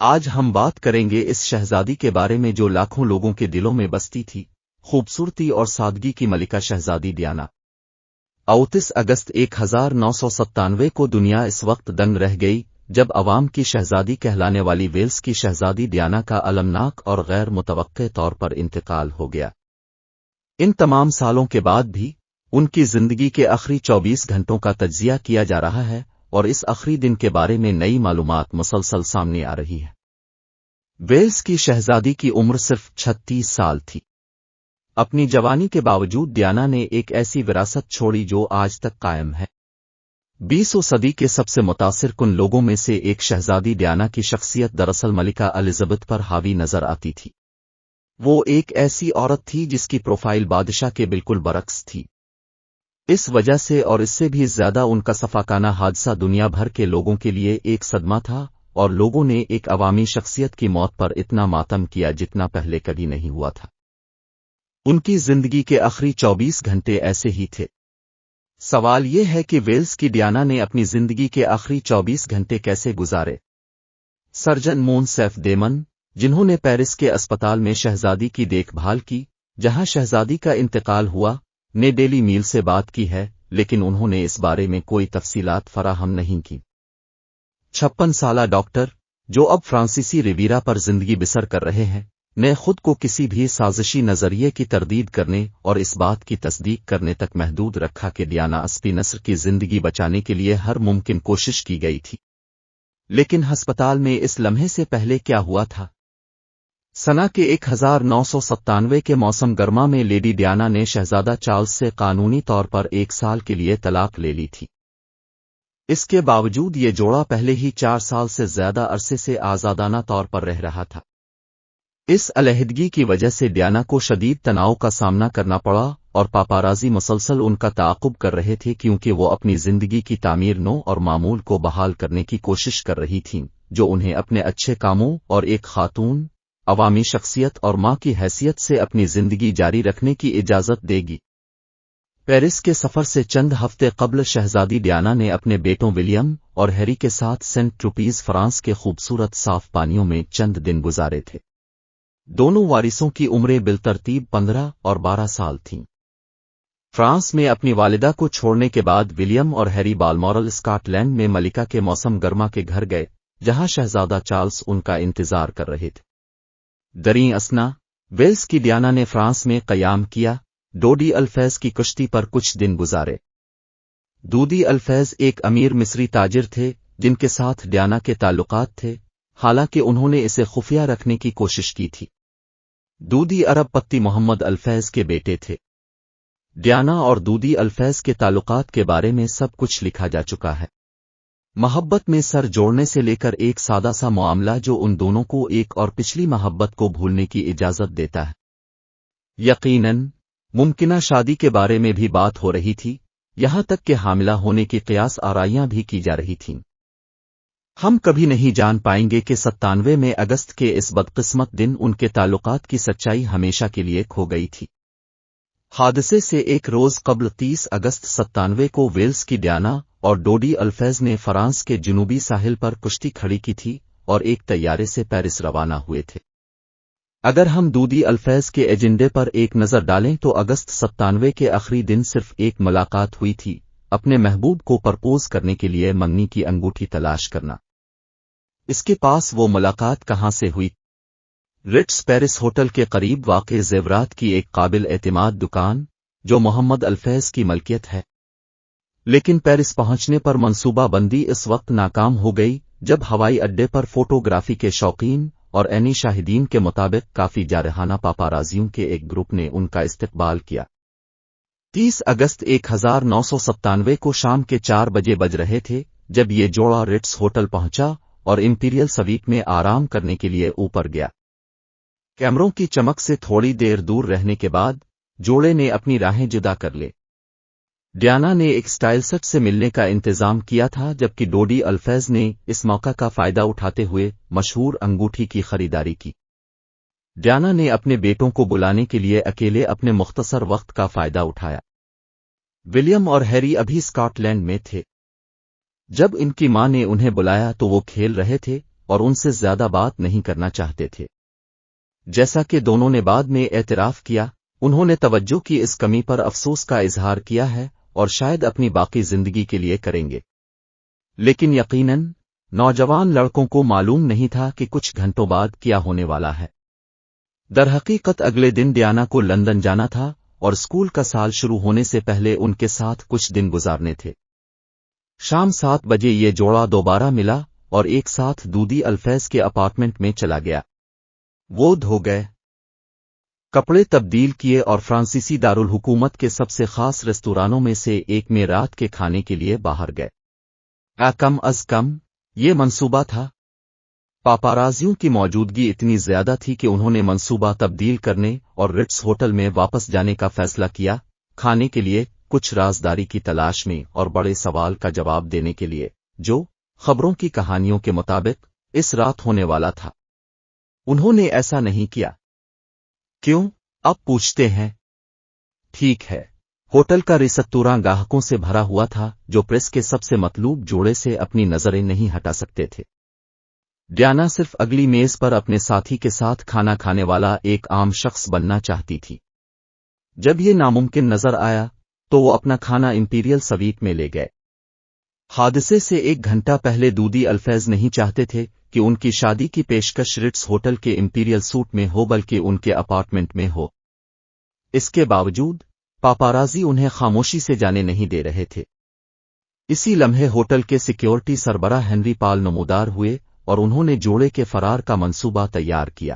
آج ہم بات کریں گے اس شہزادی کے بارے میں جو لاکھوں لوگوں کے دلوں میں بستی تھی، خوبصورتی اور سادگی کی ملکہ شہزادی ڈیانا۔ 29 اگست 1997 کو دنیا اس وقت دنگ رہ گئی جب عوام کی شہزادی کہلانے والی ویلز کی شہزادی ڈیانا کا المناک اور غیر متوقع طور پر انتقال ہو گیا۔ ان تمام سالوں کے بعد بھی ان کی زندگی کے آخری 24 گھنٹوں کا تجزیہ کیا جا رہا ہے اور اس آخری دن کے بارے میں نئی معلومات مسلسل سامنے آ رہی ہے۔ ویلز کی شہزادی کی عمر صرف 36 سال تھی۔ اپنی جوانی کے باوجود ڈیانا نے ایک ایسی وراثت چھوڑی جو آج تک قائم ہے۔ 20ویں صدی کے سب سے متاثر کن لوگوں میں سے ایک شہزادی ڈیانا کی شخصیت دراصل ملکہ الزبتھ پر حاوی نظر آتی تھی۔ وہ ایک ایسی عورت تھی جس کی پروفائل بادشاہ کے بالکل برعکس تھی۔ اس وجہ سے اور اس سے بھی زیادہ ان کا سفاکانہ حادثہ دنیا بھر کے لوگوں کے لیے ایک صدمہ تھا اور لوگوں نے ایک عوامی شخصیت کی موت پر اتنا ماتم کیا جتنا پہلے کبھی نہیں ہوا تھا۔ ان کی زندگی کے آخری 24 گھنٹے ایسے ہی تھے۔ سوال یہ ہے کہ ویلز کی ڈیانا نے اپنی زندگی کے آخری 24 گھنٹے کیسے گزارے؟ سرجن مونسیف ڈیمن، جنہوں نے پیرس کے اسپتال میں شہزادی کی دیکھ بھال کی جہاں شہزادی کا انتقال ہوا، نے ڈیلی میل سے بات کی ہے، لیکن انہوں نے اس بارے میں کوئی تفصیلات فراہم نہیں کی۔ 56 سالہ ڈاکٹر، جو اب فرانسیسی ریویرا پر زندگی بسر کر رہے ہیں، نے خود کو کسی بھی سازشی نظریے کی تردید کرنے اور اس بات کی تصدیق کرنے تک محدود رکھا کہ ڈیانا اسپی نصر کی زندگی بچانے کے لیے ہر ممکن کوشش کی گئی تھی۔ لیکن ہسپتال میں اس لمحے سے پہلے کیا ہوا تھا؟ سنہ کے 1997 کے موسم گرما میں لیڈی ڈیانا نے شہزادہ چارلس سے قانونی طور پر 1 سال کے لیے طلاق لے لی تھی۔ اس کے باوجود یہ جوڑا پہلے ہی 4 سال سے زیادہ عرصے سے آزادانہ طور پر رہ رہا تھا۔ اس علیحدگی کی وجہ سے ڈیانا کو شدید تناؤ کا سامنا کرنا پڑا اور پاپارازی مسلسل ان کا تعاقب کر رہے تھے کیونکہ وہ اپنی زندگی کی تعمیر نو اور معمول کو بحال کرنے کی کوشش کر رہی تھیں جو انہیں اپنے اچھے کاموں اور ایک خاتون، عوامی شخصیت اور ماں کی حیثیت سے اپنی زندگی جاری رکھنے کی اجازت دے گی۔ پیرس کے سفر سے چند ہفتے قبل شہزادی ڈیانا نے اپنے بیٹوں ولیم اور ہیری کے ساتھ سینٹ ٹروپیز فرانس کے خوبصورت صاف پانیوں میں چند دن گزارے تھے۔ دونوں وارثوں کی عمریں بالترتیب 15 اور 12 سال تھیں۔ فرانس میں اپنی والدہ کو چھوڑنے کے بعد ولیم اور ہیری بالمورل اسکاٹ لینڈ میں ملکہ کے موسم گرما کے گھر گئے جہاں شہزادہ چارلس ان کا انتظار کر رہے تھے۔ دریں اثنا، ویلز کی ڈیانا نے فرانس میں قیام کیا، ڈوڈی الفیز کی کشتی پر کچھ دن گزارے۔ ڈوڈی الفیز ایک امیر مصری تاجر تھے جن کے ساتھ ڈیانا کے تعلقات تھے، حالانکہ انہوں نے اسے خفیہ رکھنے کی کوشش کی تھی۔ ڈوڈی عرب پتی محمد الفیز کے بیٹے تھے۔ ڈیانا اور ڈوڈی الفیز کے تعلقات کے بارے میں سب کچھ لکھا جا چکا ہے۔ محبت میں سر جوڑنے سے لے کر ایک سادہ سا معاملہ جو ان دونوں کو ایک اور پچھلی محبت کو بھولنے کی اجازت دیتا ہے۔ یقیناً ممکنہ شادی کے بارے میں بھی بات ہو رہی تھی، یہاں تک کہ حاملہ ہونے کی قیاس آرائیاں بھی کی جا رہی تھیں۔ ہم کبھی نہیں جان پائیں گے کہ 97 اگست کے اس بدقسمت دن ان کے تعلقات کی سچائی ہمیشہ کے لیے کھو گئی تھی۔ حادثے سے ایک روز قبل 30 اگست 97 کو ویلز کی ڈیانا اور ڈوڈی الفیز نے فرانس کے جنوبی ساحل پر کشتی کھڑی کی تھی اور ایک طیارے سے پیرس روانہ ہوئے تھے۔ اگر ہم ڈوڈی الفیز کے ایجنڈے پر ایک نظر ڈالیں تو اگست 97 کے آخری دن صرف ایک ملاقات ہوئی تھی، اپنے محبوب کو پرپوز کرنے کے لیے منگنی کی انگوٹھی تلاش کرنا۔ اس کے پاس وہ ملاقات کہاں سے ہوئی؟ رٹس پیرس ہوٹل کے قریب واقع زیورات کی ایک قابل اعتماد دکان جو محمد الفیز کی ملکیت ہے۔ لیکن پیرس پہنچنے پر منصوبہ بندی اس وقت ناکام ہو گئی جب ہوائی اڈے پر فوٹوگرافی کے شوقین اور عینی شاہدین کے مطابق کافی جارحانہ پاپارازیوں کے ایک گروپ نے ان کا استقبال کیا۔ 30 اگست 1997 کو شام کے 4 بجے بج رہے تھے جب یہ جوڑا رٹس ہوٹل پہنچا اور امپیریل سویٹ میں آرام کرنے کے لیے اوپر گیا۔ کیمروں کی چمک سے تھوڑی دیر دور رہنے کے بعد جوڑے نے اپنی راہیں جدا کر لے۔ ڈیانا نے ایک سٹائلسٹ سے ملنے کا انتظام کیا تھا جبکہ ڈوڈی الفیز نے اس موقع کا فائدہ اٹھاتے ہوئے مشہور انگوٹھی کی خریداری کی۔ ڈیانا نے اپنے بیٹوں کو بلانے کے لیے اکیلے اپنے مختصر وقت کا فائدہ اٹھایا۔ ولیم اور ہیری ابھی اسکاٹ لینڈ میں تھے۔ جب ان کی ماں نے انہیں بلایا تو وہ کھیل رہے تھے اور ان سے زیادہ بات نہیں کرنا چاہتے تھے۔ جیسا کہ دونوں نے بعد میں اعتراف کیا، انہوں نے توجہ کی اس کمی پر افسوس کا اظہار کیا ہے اور شاید اپنی باقی زندگی کے لیے کریں گے۔ لیکن یقیناً نوجوان لڑکوں کو معلوم نہیں تھا کہ کچھ گھنٹوں بعد کیا ہونے والا ہے۔ درحقیقت اگلے دن ڈیانا کو لندن جانا تھا اور اسکول کا سال شروع ہونے سے پہلے ان کے ساتھ کچھ دن گزارنے تھے۔ شام 7 بجے یہ جوڑا دوبارہ ملا اور ایک ساتھ دودی الفیض کے اپارٹمنٹ میں چلا گیا۔ وہ دھو گئے، کپڑے تبدیل کیے اور فرانسیسی دارالحکومت کے سب سے خاص ریستورانوں میں سے ایک میں رات کے کھانے کے لیے باہر گئے۔ کم از کم یہ منصوبہ تھا۔ پاپارازیوں کی موجودگی اتنی زیادہ تھی کہ انہوں نے منصوبہ تبدیل کرنے اور رٹس ہوٹل میں واپس جانے کا فیصلہ کیا، کھانے کے لیے، کچھ رازداری کی تلاش میں اور بڑے سوال کا جواب دینے کے لیے جو خبروں کی کہانیوں کے مطابق اس رات ہونے والا تھا۔ انہوں نے ایسا نہیں کیا۔ کیوں؟ اب پوچھتے ہیں۔ ٹھیک ہے، ہوٹل کا ریستوراں گاہکوں سے بھرا ہوا تھا جو پریس کے سب سے مطلوب جوڑے سے اپنی نظریں نہیں ہٹا سکتے تھے۔ ڈیانا صرف اگلی میز پر اپنے ساتھی کے ساتھ کھانا کھانے والا ایک عام شخص بننا چاہتی تھی۔ جب یہ ناممکن نظر آیا تو وہ اپنا کھانا امپیریل سویٹ میں لے گئے۔ حادثے سے 1 گھنٹہ پہلے دودی الفیض نہیں چاہتے تھے کہ ان کی شادی کی پیشکش رٹس ہوٹل کے امپیریل سوٹ میں ہو بلکہ ان کے اپارٹمنٹ میں ہو۔ اس کے باوجود پاپارازی انہیں خاموشی سے جانے نہیں دے رہے تھے۔ اسی لمحے ہوٹل کے سیکیورٹی سربراہ ہنری پال نمودار ہوئے اور انہوں نے جوڑے کے فرار کا منصوبہ تیار کیا۔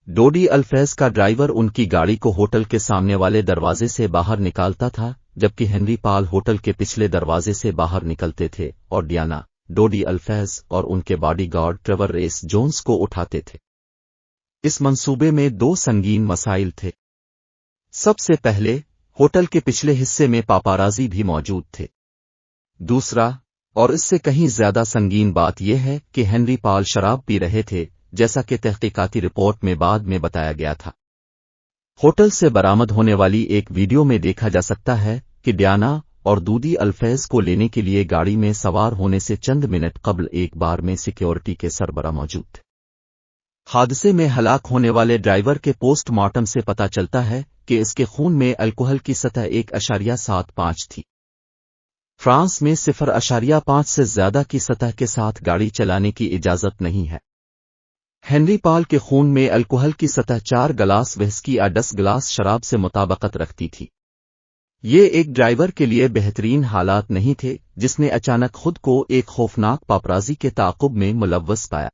ڈوڈی الفیض کا ڈرائیور ان کی گاڑی کو ہوٹل کے سامنے والے دروازے سے باہر نکالتا تھا جبکہ ہنری پال ہوٹل کے پچھلے دروازے سے باہر نکلتے تھے اور ڈیانا، ڈوڈی الفیض اور ان کے bodyguard Trevor Rees Jones کو اٹھاتے تھے۔ اس منصوبے میں 2 سنگین مسائل تھے۔ سب سے پہلے، ہوٹل کے پچھلے حصے میں پاپارازی بھی موجود تھے۔ دوسرا، اور اس سے کہیں زیادہ سنگین بات یہ ہے کہ ہنری پال شراب پی رہے تھے، جیسا کہ تحقیقاتی رپورٹ میں بعد میں بتایا گیا تھا۔ ہوٹل سے برآمد ہونے والی ایک ویڈیو میں دیکھا جا سکتا ہے کہ ڈیانا اور دودی الفیض کو لینے کے لیے گاڑی میں سوار ہونے سے چند منٹ قبل ایک بار میں سیکیورٹی کے سربراہ موجود تھے۔ حادثے میں ہلاک ہونے والے ڈرائیور کے پوسٹ مارٹم سے پتہ چلتا ہے کہ اس کے خون میں الکحل کی سطح 1.75 تھی۔ فرانس میں 0.5 سے زیادہ کی سطح کے ساتھ گاڑی چلانے کی اجازت نہیں ہے۔ ہنری پال کے خون میں الکحل کی سطح 4 گلاس وہسکی یا 10 گلاس شراب سے مطابقت رکھتی تھی۔ یہ ایک ڈرائیور کے لیے بہترین حالات نہیں تھے جس نے اچانک خود کو ایک خوفناک پاپرازی کے تعاقب میں ملوث پایا۔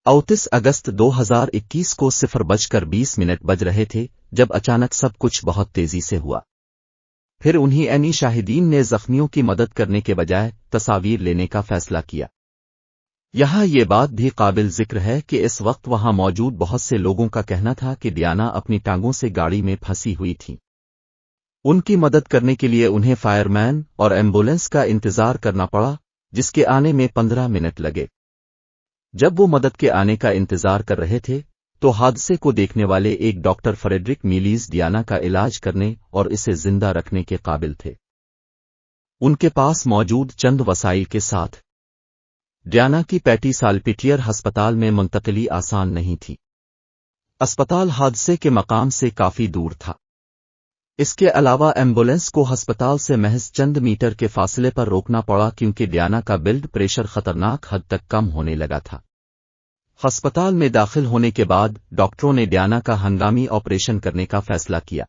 29 اگست 2021 کو 0:20 بج رہے تھے جب اچانک سب کچھ بہت تیزی سے ہوا۔ پھر انہی شاہدین نے زخمیوں کی مدد کرنے کے بجائے تصاویر لینے کا فیصلہ کیا۔ یہاں یہ بات بھی قابل ذکر ہے کہ اس وقت وہاں موجود بہت سے لوگوں کا کہنا تھا کہ ڈیانا اپنی ٹانگوں سے گاڑی میں پھنسی ہوئی تھی۔ ان کی مدد کرنے کے لیے انہیں فائر مین اور ایمبولینس کا انتظار کرنا پڑا جس کے آنے میں 15 منٹ لگے۔ جب وہ مدد کے آنے کا انتظار کر رہے تھے تو حادثے کو دیکھنے والے ایک ڈاکٹر فریڈرک میلیز ڈیانا کا علاج کرنے اور اسے زندہ رکھنے کے قابل تھے۔ ان کے پاس موجود چند وسائل کے ساتھ ڈیانا کی پیٹی سالپیٹیئر ہسپتال میں منتقلی آسان نہیں تھی۔ اسپتال حادثے کے مقام سے کافی دور تھا۔ اس کے علاوہ ایمبولینس کو ہسپتال سے محض چند میٹر کے فاصلے پر روکنا پڑا کیونکہ ڈیانا کا بلڈ پریشر خطرناک حد تک کم ہونے لگا تھا۔ ہسپتال میں داخل ہونے کے بعد ڈاکٹروں نے ڈیانا کا ہنگامی آپریشن کرنے کا فیصلہ کیا۔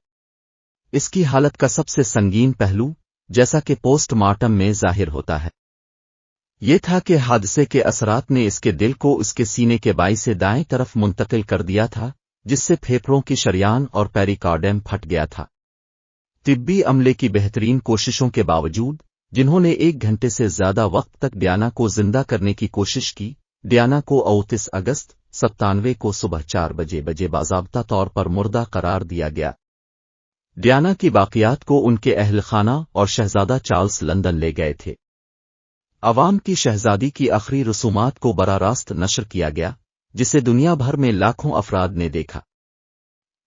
اس کی حالت کا سب سے سنگین پہلو، جیسا کہ پوسٹ مارٹم میں ظاہر ہوتا ہے، یہ تھا کہ حادثے کے اثرات نے اس کے دل کو اس کے سینے کے بائیں سے دائیں طرف منتقل کر دیا تھا جس سے پھیپھڑوں کی شریان اور پیریکارڈیم پھٹ گیا تھا۔ طبی عملے کی بہترین کوششوں کے باوجود، جنہوں نے 1 گھنٹے سے زیادہ وقت تک ڈیانا کو زندہ کرنے کی کوشش کی، ڈیانا کو 29 اگست 97 کو صبح 4 بجے باضابطہ طور پر مردہ قرار دیا گیا۔ ڈیانا کی باقیات کو ان کے اہل خانہ اور شہزادہ چارلس لندن لے گئے تھے۔ عوام کی شہزادی کی آخری رسومات کو براہ راست نشر کیا گیا جسے دنیا بھر میں لاکھوں افراد نے دیکھا۔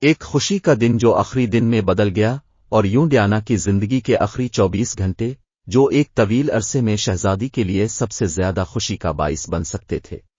ایک خوشی کا دن جو آخری دن میں بدل گیا اور یوں ڈیانا کی زندگی کے آخری 24 گھنٹے جو ایک طویل عرصے میں شہزادی کے لیے سب سے زیادہ خوشی کا باعث بن سکتے تھے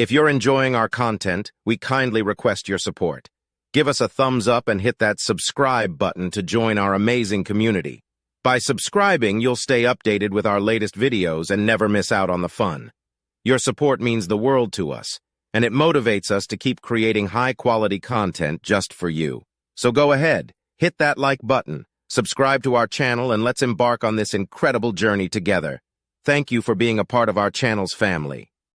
If you're enjoying our content, we kindly request your support. Give us a thumbs up and hit that subscribe button to join our amazing community. By subscribing, you'll stay updated with our latest videos and never miss out on the fun. Your support means the world to us, and it motivates us to keep creating high-quality content just for you. So go ahead, hit that like button, subscribe to our channel, and let's embark on this incredible journey together. Thank you for being a part of our channel's family.